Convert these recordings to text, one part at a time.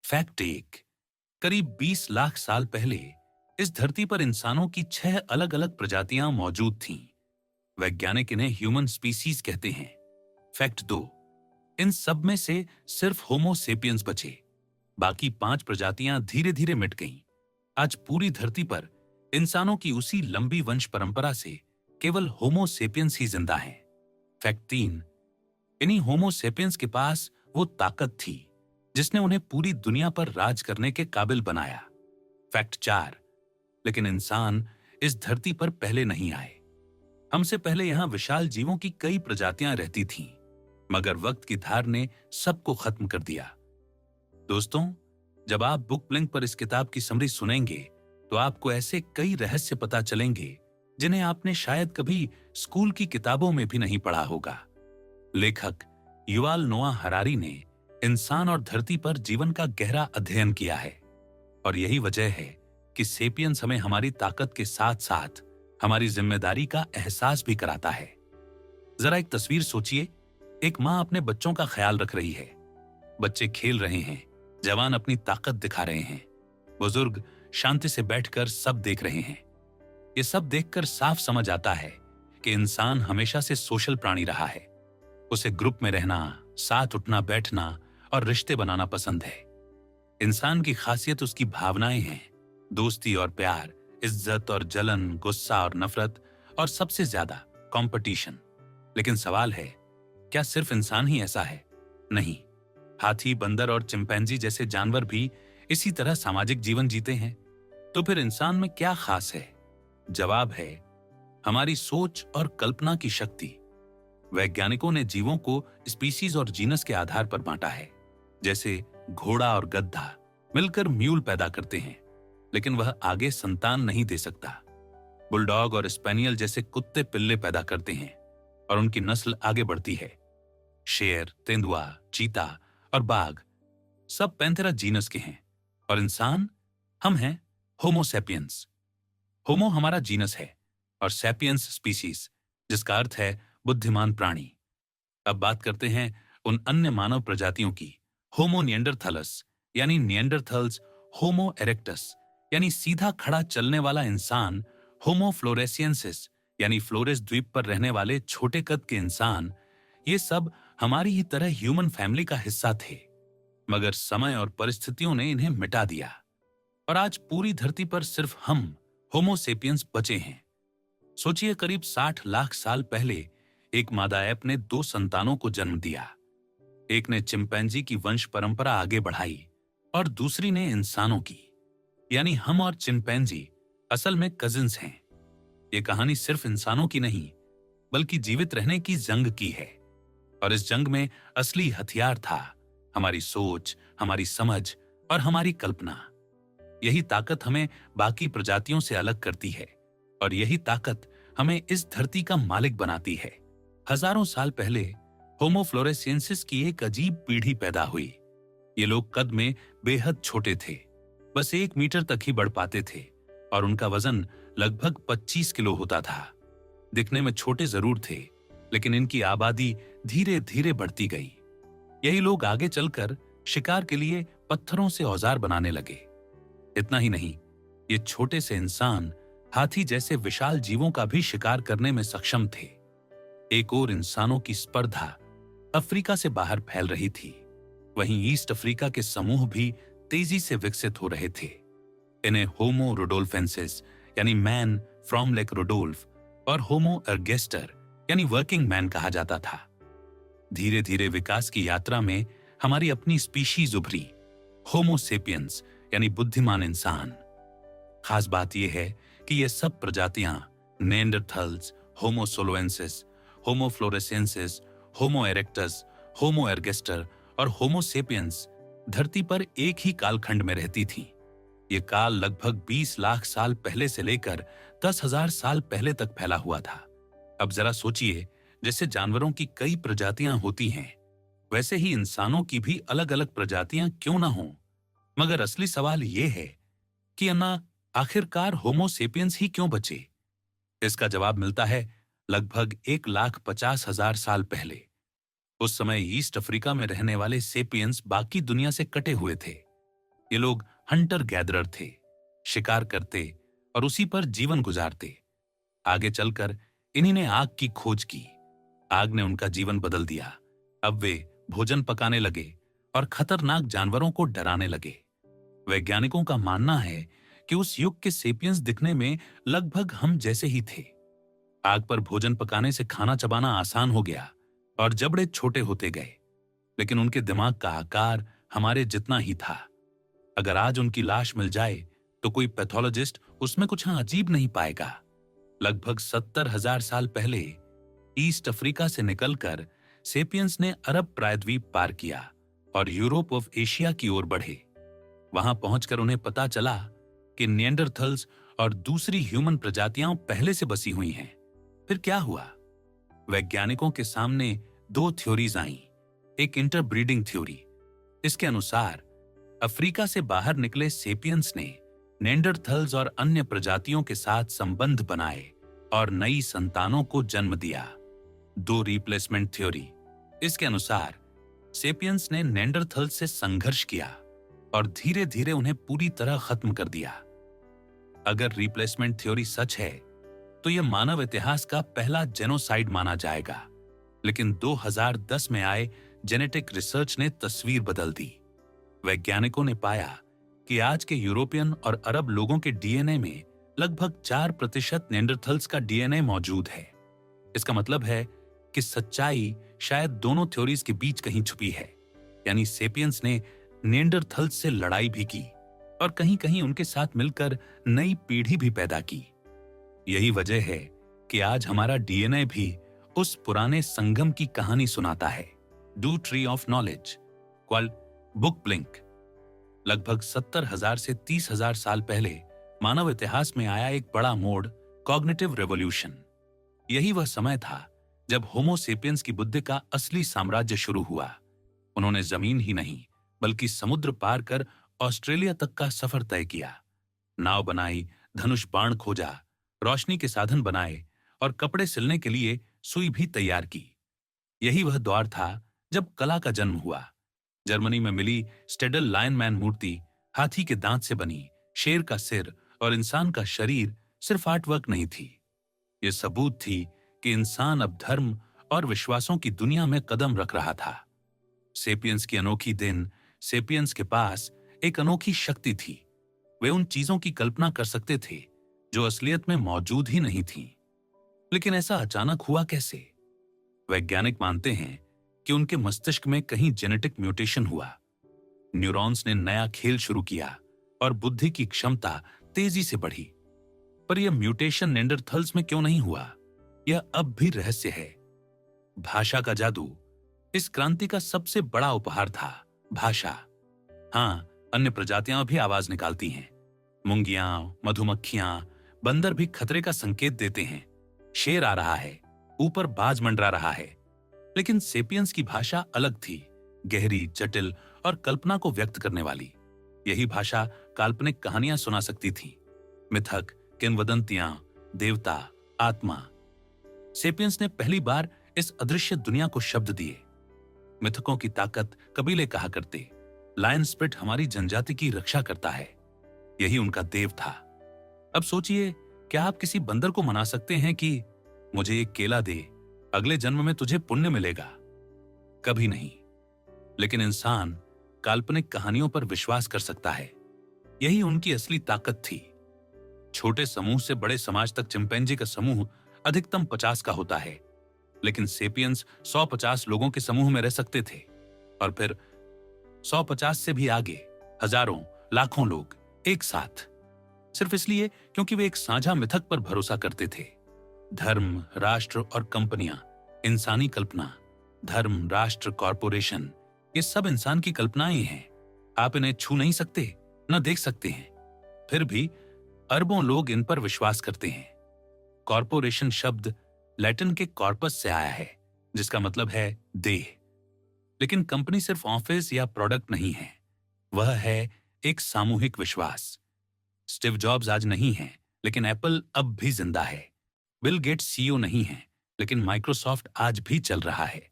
Fact एक, करीब 20 लाख साल पहले इस धरती पर इंसानों की 6 अलग अलग प्रजातियां मौजूद थीं। वैज्ञानिक इन्हें ह्यूमन स्पीसीज कहते हैं। फैक्ट दो, इन सब में से सिर्फ होमो सेपियंस बचे। बाकी 5 प्रजातियां धीरे धीरे मिट गईं। आज पूरी धरती पर इंसानों की उसी लंबी वंश परंपरा से केवल होमो सेपियंस ही जिंदा हैं। फैक्ट तीन, इन्हीं होमो सेपियंस के पास वो ताकत थी जिसने उन्हें पूरी दुनिया पर राज करने के काबिल बनाया। फैक्ट चार, लेकिन इंसान इस धरती पर पहले नहीं आए। हमसे पहले यहां विशाल जीवों की कई प्रजातियां रहती थीं, मगर वक्त की धार ने सबको खत्म कर दिया। दोस्तों, जब आप बुक ब्लिंक पर इस किताब की समरी सुनेंगे तो आपको ऐसे कई रहस्य पता चलेंगे जिन्हें आपने शायद कभी स्कूल की किताबों में भी नहीं पढ़ा होगा। लेखक युवाल नोआ हरारी ने इंसान और धरती पर जीवन का गहरा अध्ययन किया है, और यही वजह है कि सेपियंस हमें हमारी ताकत के साथ साथ हमारी जिम्मेदारी का एहसास भी कराता है। जरा एक तस्वीर सोचिए। एक मां अपने बच्चों का ख्याल रख रही है। बच्चे खेल रहे हैं, जवान अपनी ताकत दिखा रहे हैं, बुजुर्ग शांति से बैठकर सब देख रहे हैं। ये सब देखकर साफ समझ आता है कि इंसान हमेशा से सोशल प्राणी रहा है। उसे ग्रुप में रहना, साथ उठना बैठना और रिश्ते बनाना पसंद है। इंसान की खासियत उसकी भावनाएं हैं, दोस्ती और प्यार, इज्जत और जलन, गुस्सा और नफरत, और सबसे ज्यादा कंपटीशन। लेकिन सवाल है, क्या सिर्फ इंसान ही ऐसा है? नहीं, हाथी, बंदर और चिंपैंजी जैसे जानवर भी इसी तरह सामाजिक जीवन जीते हैं। तो फिर इंसान में क्या खास है? जवाब है हमारी सोच और कल्पना की शक्ति। वैज्ञानिकों ने जीवों को स्पीसीज और जीनस के आधार पर बांटा है। जैसे घोड़ा और गधा मिलकर म्यूल पैदा करते हैं, लेकिन वह आगे संतान नहीं दे सकता। बुलडॉग और स्पेनियल जैसे कुत्ते पिल्ले पैदा करते हैं और उनकी नस्ल आगे बढ़ती है। शेर, तेंदुआ, चीता और बाघ सब पैंथेरा जीनस के हैं, और इंसान, हम हैं होमो सेपियंस। होमो हमारा जीनस है और सेपियंस स्पीसीज, जिसका अर्थ है बुद्धिमान प्राणी। अब बात करते हैं उन अन्य मानव प्रजातियों की। होमो निएंडरथालस यानी निएंडरथल्स, होमो इरेक्टस यानी सीधा खड़ा चलने वाला इंसान, होमो फ्लोरेसियंसिस यानी फ्लोरेस द्वीप पर रहने वाले छोटे कद के इंसान, ये सब हमारी ही तरह ह्यूमन फैमिली का हिस्सा थे। मगर समय और परिस्थितियों ने इन्हें मिटा दिया, और आज पूरी धरती पर सिर्फ हम होमो सेपियंस बचे हैं। सोचिए, करीब 60 लाख साल पहले एक मादा ऐप ने 2 संतानों को जन्म दिया। एक ने चिंपैंजी की वंश परंपरा आगे बढ़ाई और दूसरी ने इंसानों की। यानी हम और चिंपैंजी असल में कजिन्स हैं। ये कहानी सिर्फ इंसानों की नहीं, बल्कि जीवित रहने की जंग की है। और इस जंग में असली हथियार था हमारी सोच, हमारी समझ और हमारी कल्पना। यही ताकत हमें बाकी प्रजातियों से अलग करती है, और यही ताकत हमें इस धरती का मालिक बनाती है। हजारों साल पहले होमो फ्लोरेसियंसिस की एक अजीब पीढ़ी पैदा हुई। ये लोग कद में बेहद छोटे थे, बस 1 मीटर तक ही बढ़ पाते थे, और उनका वजन लगभग 25 किलो होता था। दिखने में छोटे जरूर थे, लेकिन इनकी आबादी धीरे धीरे बढ़ती गई। यही लोग आगे चलकर शिकार के लिए पत्थरों से औजार बनाने लगे। इतना ही नहीं, ये छोटे से इंसान हाथी जैसे विशाल जीवों का भी शिकार करने में सक्षम थे। एक और इंसानों की स्पर्धा अफ्रीका से बाहर फैल रही थी। वहीं ईस्ट अफ्रीका के समूह भी तेजी से विकसित हो रहे थे। इन्हें होमो रोडोल्फेंसिस यानी मैन फ्रॉम लेक रोडोल्फ और होमो एर्गेस्टर यानी वर्किंग मैन कहा जाता था। धीरे धीरे विकास की यात्रा में हमारी अपनी स्पीशीज उभरी, होमो सेपियंस यानी बुद्धिमान इंसान। खास बात यह है कि ये सब प्रजातियां निएंडरथल्स, होमो सोलोएंसिस, होमो फ्लोरेसेंसिस, होमो इरेक्टस, होमो एर्गेस्टर और होमो सेपियंस धरती पर एक ही कालखंड में रहती थीं। ये काल लगभग 20 लाख साल पहले से लेकर 10,000 साल पहले तक फैला हुआ था। अब जरा सोचिए, जैसे जानवरों की कई प्रजातियां होती हैं, वैसे ही इंसानों की भी अलग अलग प्रजातियां क्यों ना हों। मगर असली सवाल यह है कि आखिरकार होमो सेपियंस ही क्यों बचे? इसका जवाब मिलता है लगभग 1,50,000 साल पहले। उस समय ईस्ट अफ्रीका में रहने वाले सेपियंस बाकी दुनिया से कटे हुए थे। ये लोग हंटर गैदरर थे, शिकार करते और उसी पर जीवन गुजारते। आगे चलकर इन्हीं ने आग की खोज की। आग ने उनका जीवन बदल दिया। अब वे भोजन पकाने लगे और खतरनाक जानवरों को डराने लगे। वैज्ञानिकों का मानना है कि उस युग के सेपियंस दिखने में लगभग हम जैसे ही थे। आग पर भोजन पकाने से खाना चबाना आसान हो गया और जबड़े छोटे होते गए, लेकिन उनके दिमाग का आकार हमारे जितना ही था। अगर आज उनकी लाश मिल जाए तो कोई पैथोलॉजिस्ट उसमें कुछ अजीब नहीं पाएगा। लगभग 70,000 साल पहले ईस्ट अफ्रीका से निकलकर सेपियंस ने अरब प्रायद्वीप पार किया और यूरोप ऑफ एशिया की ओर बढ़े। वहां पहुंचकर उन्हें पता चला कि निएंडरथल्स और दूसरी ह्यूमन प्रजातियां पहले से बसी हुई हैं। फिर क्या हुआ? वैज्ञानिकों के सामने दो थ्योरीज आईं। एक इंटरब्रीडिंग थ्योरी। इसके अनुसार अफ्रीका से बाहर निकले सेपियंस ने निएंडरथल्स और अन्य प्रजातियों के साथ संबंध बनाए और नई संतानों को जन्म दिया। दो रिप्लेसमेंट थ्योरी। इसके अनुसार सेपियंस ने निएंडरथल्स से संघर्ष किया और धीरे धीरे उन्हें पूरी तरह खत्म कर दिया। अगर रिप्लेसमेंट थ्योरी सच है तो यह मानव इतिहास का पहला जेनोसाइड माना जाएगा, लेकिन 2010 में आए जेनेटिक रिसर्च ने तस्वीर बदल दी। वैज्ञानिकों ने पाया कि आज के यूरोपियन और अरब लोगों के डीएनए में लगभग 4% निएंडरथल्स का डीएनए मौजूद है। इसका मतलब है कि सच्चाई शायद दोनों थ्योरीज के बीच कहीं छुपी है। यानी सेपियंस ने निएंडरथल्स से लड़ाई भी की और कहीं कहीं उनके साथ मिलकर नई पीढ़ी भी पैदा की। यही वजह है कि आज हमारा डीएनए भी उस पुराने संगम की कहानी सुनाता है। Do tree of knowledge, called book blink. लगभग 70,000 से 30,000 साल पहले मानव इतिहास में आया एक बड़ा मोड़, कॉग्निटिव रेवोल्यूशन। यही वह समय था जब होमो सेपियंस की बुद्धि का असली साम्राज्य शुरू हुआ। उन्होंने जमीन ही नहीं बल्कि समुद्र पार कर ऑस्ट्रेलिया तक का सफर तय किया। नाव बनाई, धनुष बाण खोजा, रोशनी के साधन बनाए और कपड़े सिलने के लिए सुई भी तैयार की। यही वह दौर था जब कला का जन्म हुआ। जर्मनी में मिली स्टेडल लायनमैन मूर्ति हाथी के दांत से बनी, शेर का सिर और इंसान का शरीर सिर्फ आर्टवर्क नहीं थी। यह सबूत थी कि इंसान अब धर्म और विश्वासों की दुनिया में कदम रख रहा था। सेपियंस की अनोखी दिन, सेपियंस के पास एक अनोखी शक्ति थी। वे उन चीजों की कल्पना कर सकते थे जो असलियत में मौजूद ही नहीं थी। लेकिन ऐसा अचानक हुआ कैसे? वैज्ञानिक मानते हैं कि उनके मस्तिष्क में कहीं जेनेटिक म्यूटेशन हुआ। न्यूरॉन्स ने नया खेल शुरू किया और बुद्धि की क्षमता तेजी से बढ़ी। पर यह म्यूटेशन निएंडरथल्स में क्यों नहीं हुआ, यह अब भी रहस्य है। भाषा का जादू। इस क्रांति का सबसे बड़ा उपहार था भाषा। हां, अन्य प्रजातियां भी आवाज निकालती हैं। मुंगियां, मधुमक्खियां, बंदर भी खतरे का संकेत देते हैं। शेर आ रहा है, ऊपर बाज मंडरा रहा है। लेकिन सेपियंस की भाषा अलग थी, गहरी, जटिल और कल्पना को व्यक्त करने वाली। यही भाषा काल्पनिक कहानियां सुना सकती थी। मिथक, किंवदंतियां, देवता, आत्मा। सेपियंस ने पहली बार इस अदृश्य दुनिया को शब्द दिए। मिथकों की ताकत कबीले कहा करते। लायन स्पिरिट हमारी जनजाति की रक्षा करता है। यही उनका देव था। अब सोचिए, क्या आप किसी बंदर को मना सकते हैं कि मुझे एक केला दे, अगले जन्म में तुझे पुण्य मिलेगा? कभी नहीं। लेकिन इंसान काल्पनिक कहानियों पर विश्वास कर सकता है। यही उनकी असली ताकत थी। छोटे समूह से बड़े समाज तक चिंपैंजी का समूह अधिकतम 50 का होता है, लेकिन सेपियंस 150 लोगों के समूह में रह सकते थे। और फिर 150 से भी आगे हजारों, लाखों लोग एक साथ, सिर्फ इसलिए क्योंकि वे एक साझा मिथक पर भरोसा करते थे। धर्म, राष्ट्र और कंपनियां, इंसानी कल्पना। धर्म, राष्ट्र, कॉरपोरेशन, ये सब इंसान की कल्पनाएं हैं। आप इन्हें छू नहीं सकते, न देख सकते हैं, फिर भी अरबों लोग इन पर विश्वास करते हैं। कॉरपोरेशन शब्द लैटिन के कॉर्पस से आया है, जिसका मतलब है देह। लेकिन कंपनी सिर्फ ऑफिस या प्रोडक्ट नहीं है, वह है एक सामूहिक विश्वास। स्टीव जॉब्स आज नहीं है, लेकिन एप्पल अब भी जिंदा है। बिल गेट्स सीईओ नहीं है, लेकिन माइक्रोसॉफ्ट आज भी चल रहा है।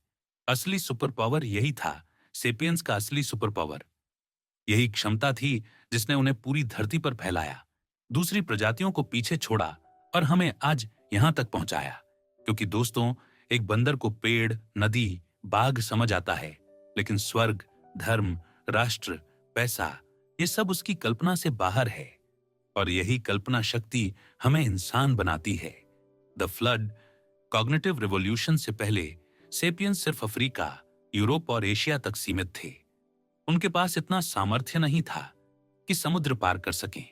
असली सुपर पावर यही था, सेपियंस का असली सुपर पावर। यही क्षमता थी जिसने उन्हें पूरी धरती पर फैलाया, दूसरी प्रजातियों को पीछे छोड़ा और हमें आज यहां तक पहुंचाया। क्योंकि दोस्तों, एक बंदर को पेड़, नदी, बाघ समझ आता है, लेकिन स्वर्ग, धर्म, राष्ट्र, पैसा, ये सब उसकी कल्पना से बाहर है। और यही कल्पना शक्ति हमें इंसान बनाती है। द फ्लड, कॉग्निटिव रिवॉल्यूशन से पहले सेपियंस सिर्फ अफ्रीका, यूरोप और एशिया तक सीमित थे। उनके पास इतना सामर्थ्य नहीं था कि समुद्र पार कर सकें।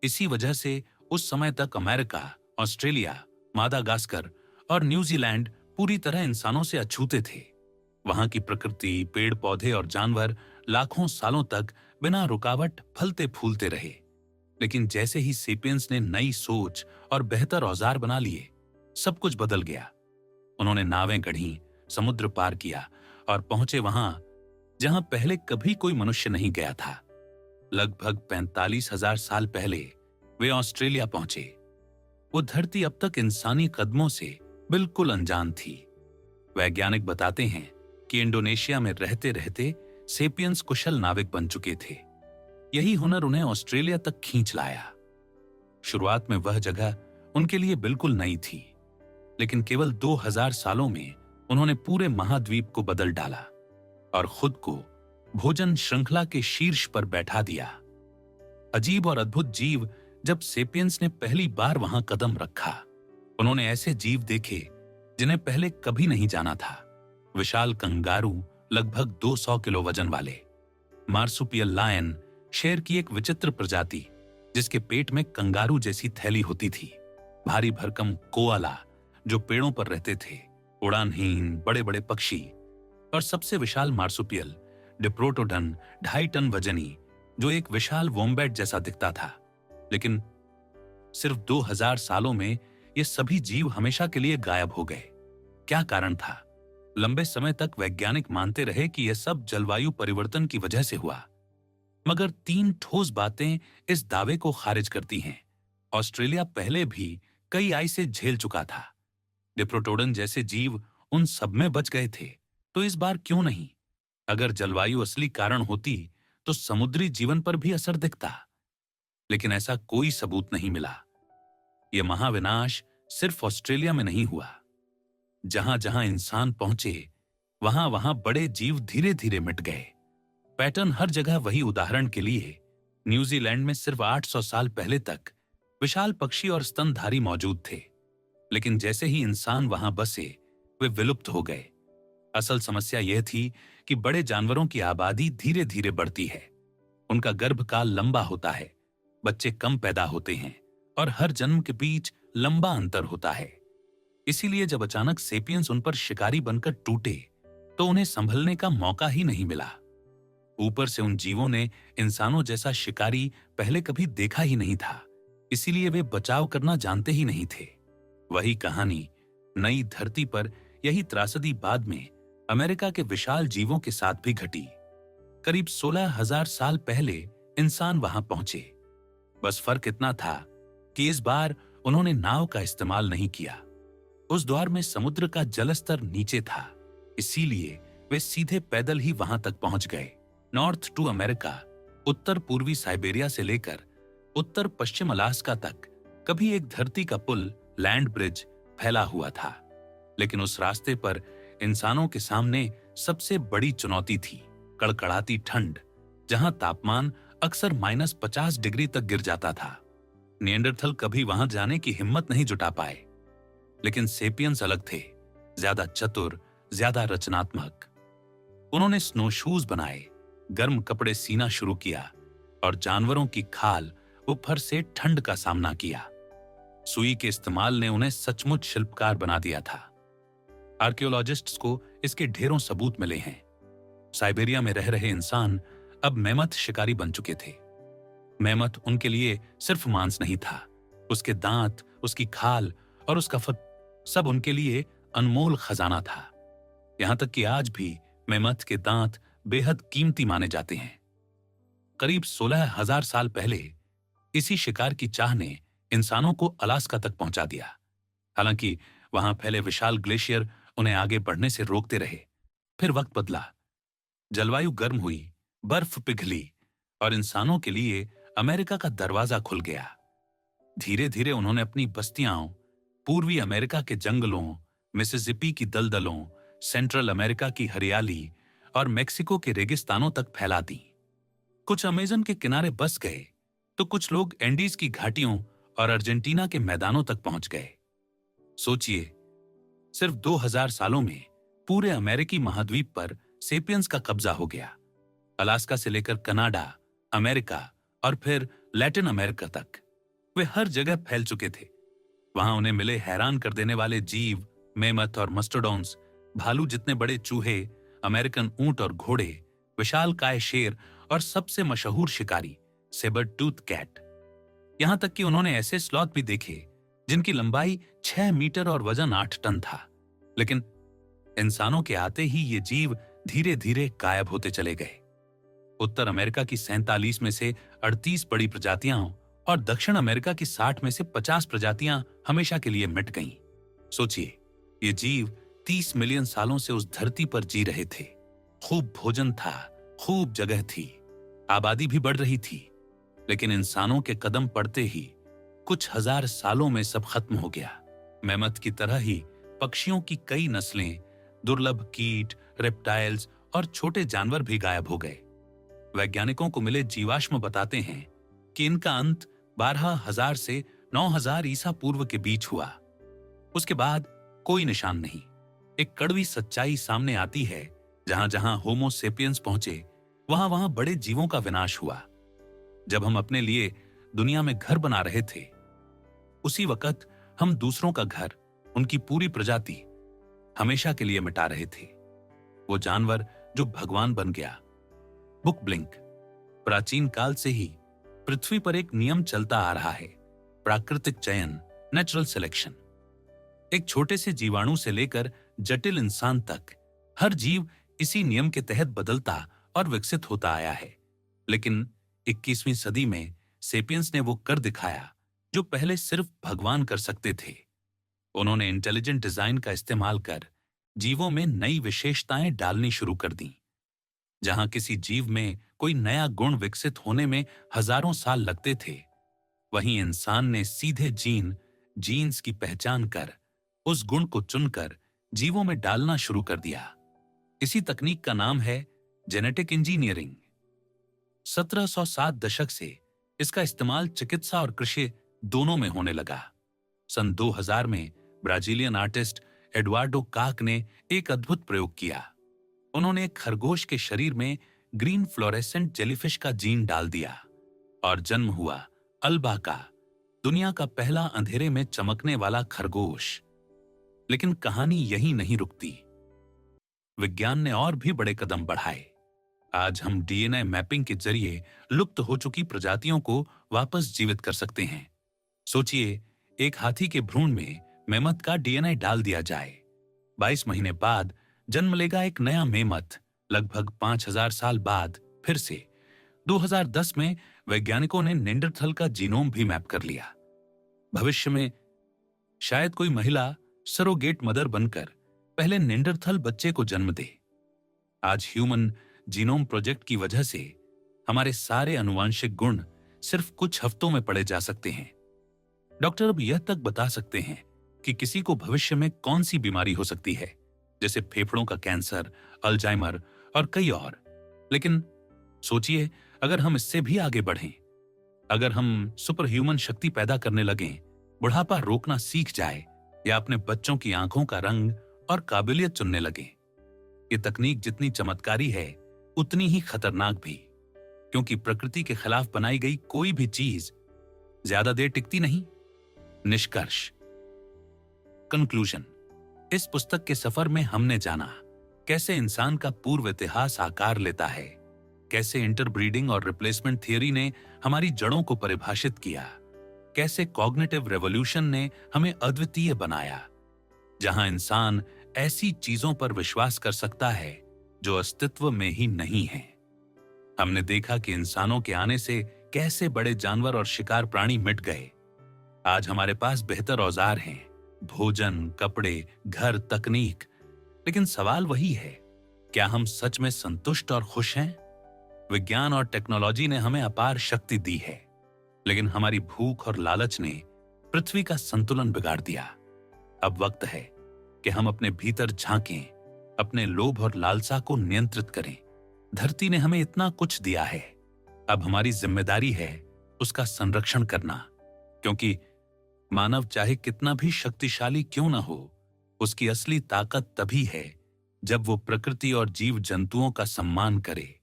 इसी वजह से उस समय तक अमेरिका, ऑस्ट्रेलिया, मादागास्कर और न्यूजीलैंड पूरी तरह इंसानों से अछूते थे। वहां की प्रकृति, पेड़ पौधे और जानवर लाखों सालों तक बिना रुकावट फलते फूलते रहे। लेकिन जैसे ही सेपियंस ने नई सोच और बेहतर औजार बना लिए, सब कुछ बदल गया। उन्होंने नावें गढ़ी, समुद्र पार किया और पहुंचे वहां जहां पहले कभी कोई मनुष्य नहीं गया था। लगभग 45,000 साल पहले वे ऑस्ट्रेलिया पहुंचे। वो धरती अब तक इंसानी कदमों से बिल्कुल अनजान थी। वैज्ञानिक बताते हैं कि इंडोनेशिया में रहते रहते सेपियंस कुशल नाविक बन चुके थे। यही हुनर उन्हें ऑस्ट्रेलिया तक खींच लाया। शुरुआत में वह जगह उनके लिए बिल्कुल नई थी, लेकिन केवल 2000 सालों में उन्होंने पूरे महाद्वीप को बदल डाला और खुद को भोजन श्रृंखला के शीर्ष पर बैठा दिया। अजीब और अद्भुत जीव जब सेपियंस ने पहली बार वहां कदम रखा, उन्होंने ऐसे जीव देखे जिन्हें पहले कभी नहीं जाना था। विशाल कंगारू, लगभग 200 किलो वजन वाले, मार्सुपियल लायन, शेर की एक विचित्र प्रजाति जिसके पेट में कंगारू जैसी थैली होती थी, भारी भरकम कोआला जो पेड़ों पर रहते थे, उड़ानहीन बड़े बड़े पक्षी, और सबसे विशाल मार्सुपियल डिप्रोटोडन, 2.5 टन वजनी, जो एक विशाल वोम्बैट जैसा दिखता था। लेकिन सिर्फ 2000 सालों में ये सभी जीव हमेशा के लिए गायब हो गए। क्या कारण था? लंबे समय तक वैज्ञानिक मानते रहे कि यह सब जलवायु परिवर्तन की वजह से हुआ, मगर 3 ठोस बातें इस दावे को खारिज करती हैं। ऑस्ट्रेलिया पहले भी कई आइसे झेल चुका था। डिप्रोटोडन जैसे जीव उन सब में बच गए थे, तो इस बार क्यों नहीं? अगर जलवायु असली कारण होती तो समुद्री जीवन पर भी असर दिखता, लेकिन ऐसा कोई सबूत नहीं मिला। यह महाविनाश सिर्फ ऑस्ट्रेलिया में नहीं हुआ। जहां जहां इंसान पहुंचे, वहां वहां बड़े जीव धीरे धीरे मिट गए। पैटर्न हर जगह वही। उदाहरण के लिए न्यूजीलैंड में सिर्फ 800 साल पहले तक विशाल पक्षी और स्तनधारी मौजूद थे, लेकिन जैसे ही इंसान वहां बसे, वे विलुप्त हो गए। असल समस्या यह थी कि बड़े जानवरों की आबादी धीरे धीरे बढ़ती है, उनका गर्भकाल लंबा होता है, बच्चे कम पैदा होते हैं और हर जन्म के बीच लंबा अंतर होता है। इसीलिए जब अचानक सेपियंस उन पर शिकारी बनकर टूटे, तो उन्हें संभलने का मौका ही नहीं मिला। ऊपर से उन जीवों ने इंसानों जैसा शिकारी पहले कभी देखा ही नहीं था, इसीलिए वे बचाव करना जानते ही नहीं थे। वही कहानी नई धरती पर, यही त्रासदी बाद में अमेरिका के विशाल जीवों के साथ भी घटी। करीब 16,000 साल पहले इंसान वहां पहुंचे। बस फर्क इतना था कि इस बार उन्होंने नाव का इस्तेमाल नहीं किया। उस द्वार में समुद्र का जलस्तर नीचे था, इसीलिए वे सीधे पैदल ही वहां तक पहुंच गए। नॉर्थ टू अमेरिका, उत्तर पूर्वी साइबेरिया से लेकर उत्तर पश्चिम अलास्का तक कभी एक धरती का पुल, लैंड ब्रिज फैला हुआ था। लेकिन उस रास्ते पर इंसानों के सामने सबसे बड़ी चुनौती थी कड़कड़ाती ठंड, जहां तापमान अक्सर -50 डिग्री तक गिर जाता था। निएंडरथल कभी वहां जाने की हिम्मत नहीं जुटा पाए, लेकिन सेपियंस अलग थे, ज्यादा चतुर, ज्यादा रचनात्मक। उन्होंने स्नो शूज बनाए, गर्म कपड़े सीना शुरू किया और जानवरों की खाल ऊपर से ठंड का सामना किया। सुई के इस्तेमाल ने उन्हें सचमुच शिल्पकार बना दिया था। आर्कियोलॉजिस्ट्स को इसके ढेरों सबूत मिले हैं। साइबेरिया में रह रहे इंसान अब मैमथ शिकारी बन चुके थे। मैमथ उनके लिए सिर्फ मांस नहीं था, उसके दांत, उसकी खाल और उसका फर सब उनके लिए अनमोल खजाना था। यहां तक कि आज भी मैमथ के दांत बेहद कीमती माने जाते हैं। करीब 16,000 साल पहले इसी शिकार की चाह ने इंसानों को अलास्का तक पहुंचा दिया। हालांकि वहां फैले विशाल ग्लेशियर उन्हें आगे बढ़ने से रोकते रहे। फिर वक्त बदला, जलवायु गर्म हुई, बर्फ पिघली और इंसानों के लिए अमेरिका का दरवाजा खुल गया। धीरे धीरे उन्होंने अपनी बस्तियां पूर्वी अमेरिका के जंगलों, मिसिसिपी की दलदलों, सेंट्रल अमेरिका की हरियाली और मेक्सिको के रेगिस्तानों तक फैला दी। कुछ अमेजन के किनारे बस गए तो कुछ लोग एंडीज की घाटियों और अर्जेंटीना के मैदानों तक पहुंच गए। सोचिए, सिर्फ 2000 सालों में पूरे अमेरिकी महाद्वीप पर सेपियंस का कब्जा हो गया। अलास्का से लेकर कनाडा, अमेरिका और फिर लैटिन अमेरिका तक वे हर जगह फैल चुके थे। वहां उन्हें मिले हैरान कर देने वाले जीव, मेमथ और मस्टोडॉन्स, भालू जितने बड़े चूहे, अमेरिकन ऊंट और घोड़े, विशालकाय शेर और सबसे मशहूर शिकारी सेबर टूथ कैट। यहां तक कि उन्होंने ऐसे स्लॉथ भी देखे जिनकी लंबाई 6 मीटर और वजन 8 टन था। लेकिन इंसानों के आते ही ये जीव धीरे धीरे गायब होते चले गए। उत्तर अमेरिका की 47 में से 38 बड़ी प्रजातियां और दक्षिण अमेरिका की 60 में से 50 प्रजातियां हमेशा के लिए मिट गईं। सोचिए, ये जीव 30 मिलियन सालों से उस धरती पर जी रहे थे। खूब भोजन था, खूब जगह थी, आबादी भी बढ़ रही थी। लेकिन इंसानों के कदम पड़ते ही कुछ हजार सालों में सब खत्म हो गया। मेमथ की तरह ही पक्षियों की कई नस्लें, दुर्लभ कीट, रेप्टाइल्स और छोटे जानवर भी गायब हो गए। वैज्ञानिकों को मिले जीवाश्म बताते हैं कि इनका अंत 12,000 से 9,000 ईसा पूर्व के बीच हुआ। उसके बाद कोई निशान नहीं। एक कड़वी सच्चाई सामने आती है, जहां जहां होमो सेपियंस पहुंचे वहां वहां बड़े जीवों का विनाश हुआ। जब हम अपने लिए दुनिया में घर बना रहे थे, उसी वक्त हम दूसरों का घर, उनकी पूरी प्रजाति हमेशा के लिए मिटा रहे थे। वो जानवर जो भगवान बन गया। Book blink. प्राचीन काल से ही पृथ्वी पर एक नियम चलता आ रहा है, प्राकृतिक चयन, नेचुरल सिलेक्शन। एक छोटे से जीवाणु से लेकर जटिल इंसान तक हर जीव इसी नियम के तहत बदलता और विकसित होता आया है। लेकिन 21वीं सदी में सेपियंस ने वो कर दिखाया जो पहले सिर्फ भगवान कर सकते थे। उन्होंने इंटेलिजेंट डिजाइन का इस्तेमाल कर जीवों में नई विशेषताएं डालनी शुरू कर दी। जहां किसी जीव में कोई नया गुण विकसित होने में हजारों साल लगते थे, वहीं इंसान ने सीधे जीन्स की पहचान कर उस गुण को चुनकर जीवों में डालना शुरू कर दिया। इसी तकनीक का नाम है जेनेटिक इंजीनियरिंग। 1707 दशक से इसका इस्तेमाल चिकित्सा और कृषि दोनों में होने लगा। सन 2000 में ब्राजीलियन आर्टिस्ट एडुआर्डो काक ने एक अद्भुत प्रयोग किया। उन्होंने एक खरगोश के शरीर में ग्रीन फ्लोरेसेंट जेलीफिश का जीन डाल दिया और जन्म हुआ अल्बाका, दुनिया का पहला अंधेरे में चमकने वाला खरगोश। लेकिन कहानी यहीं नहीं रुकती। विज्ञान ने और भी बड़े कदम बढ़ाए। आज हम डीएनए मैपिंग के जरिए लुप्त हो चुकी प्रजातियों को वापस जीवित कर सकते हैं। सोचिए, एक हाथी के भ्रूण में मेमथ का डीएनए डाल दिया जाए। 22 महीने बाद जन्म लेगा एक नया मेमथ। लगभग 5000 साल बाद फिर से 2010 में वैज्ञानिकों ने नेंडरथल का जीनोम भी मैप कर लिया। भविष्य में शायद कोई महिला सरोगेट मदर बनकर पहले नेंडरथल बच्चे को जन्म दे। आज ह्यूमन जीनोम प्रोजेक्ट की वजह से हमारे सारे आनुवांशिक गुण सिर्फ कुछ हफ्तों में पढ़े जा सकते हैं। डॉक्टर अब यह तक बता सकते हैं कि किसी को भविष्य में कौन सी बीमारी हो सकती है, जैसे फेफड़ों का कैंसर, अल्जाइमर और कई और। लेकिन सोचिए, अगर हम इससे भी आगे बढ़ें, अगर हम सुपर ह्यूमन शक्ति पैदा करने लगें, बुढ़ापा रोकना सीख जाए या अपने बच्चों की आंखों का रंग और काबिलियत चुनने लगें। ये तकनीक जितनी चमत्कारी है उतनी ही खतरनाक भी, क्योंकि प्रकृति के खिलाफ बनाई गई कोई भी चीज ज्यादा देर टिकती नहीं। निष्कर्ष, कंक्लूजन। इस पुस्तक के सफर में हमने जाना कैसे इंसान का पूर्व इतिहास आकार लेता है, कैसे इंटरब्रीडिंग और रिप्लेसमेंट थियरी ने हमारी जड़ों को परिभाषित किया, कैसे कॉग्निटिव रेवोल्यूशन ने हमें अद्वितीय बनाया, जहां इंसान ऐसी चीजों पर विश्वास कर सकता है जो अस्तित्व में ही नहीं है। हमने देखा कि इंसानों के आने से कैसे बड़े जानवर और शिकार प्राणी मिट गए। आज हमारे पास बेहतर औजार हैं, भोजन, कपड़े, घर, तकनीक। लेकिन सवाल वही है, क्या हम सच में संतुष्ट और खुश हैं? विज्ञान और टेक्नोलॉजी ने हमें अपार शक्ति दी है, लेकिन हमारी भूख और लालच ने पृथ्वी का संतुलन बिगाड़ दिया। अब वक्त है कि हम अपने भीतर झांकें, अपने लोभ और लालसा को नियंत्रित करें। धरती ने हमें इतना कुछ दिया है, अब हमारी जिम्मेदारी है उसका संरक्षण करना, क्योंकि मानव चाहे कितना भी शक्तिशाली क्यों ना हो, उसकी असली ताकत तभी है जब वो प्रकृति और जीव जंतुओं का सम्मान करे।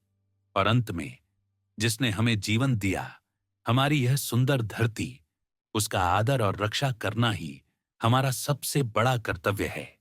और अंत में, जिसने हमें जीवन दिया, हमारी यह सुंदर धरती, उसका आदर और रक्षा करना ही हमारा सबसे बड़ा कर्तव्य है।